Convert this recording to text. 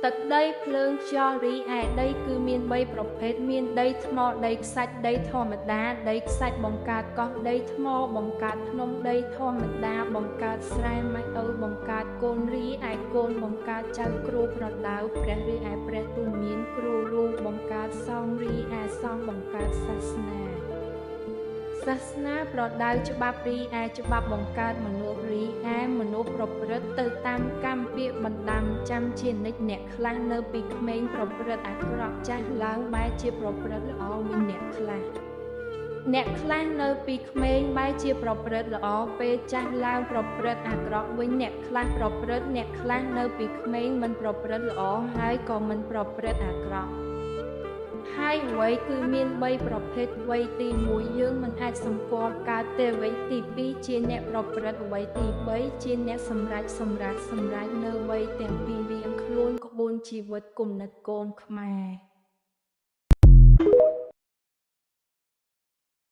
ទឹកដីភ្លើងខ្យល់រីឯដីគឺមាន3ប្រភេទមានដីថ្មដីខ្សាច់ដីធម្មតាដីខ្សាច់បង្កើតកោះដីថ្មបង្កើតភ្នំដីធម្មតាបង្កើតស្រែម៉ៃអូបង្កើតកូនរីឯកូនបង្កើតចៅគ្រូប្រដៅព្រះរីឯព្រះទូលមានគ្រូរូបង្កើតសង្ឃរីឯសង្ឃបង្កើតសាសនាប្រដៅច្បាប់រីឯច្បាប់បង្កើតមនុស្សរីឯមនុស្សប្រព្រឹត្តទៅតាមកម្មពាក្យបណ្ដាំចាំជានិច្ចអ្នកខ្លះនៅពីក្មេងប្រព្រឹត្តអាក្រក់ចាស់ឡើងបែរជាប្រព្រឹត្តល្អវិញអ្នកខ្លះនៅពីក្មេងបែរជាប្រព្រឹត្តល្អពេលចាស់ឡើងប្រព្រឹត្តអាក្រក់វិញអ្នកខ្លះប្រព្រឹត្តអ្នកខ្លះនៅពីក្មេងមិនប្រព្រឹត្តល្អហើយក៏មិនប្រព្រឹត្តអាក្រក់ហើយវ័យគឺមាន3ប្រភេទវ័យទី1យើងមិនអាចសម្គាល់កើតទេវ័យទី2ជាអ្នកប្រព្រឹត្តវ័យទី3ជាអ្នកសម្រេចនៅវ័យទាំងពីររៀងខ្លួនក្បួនជីវិតគំនិតកូនខ្មែរ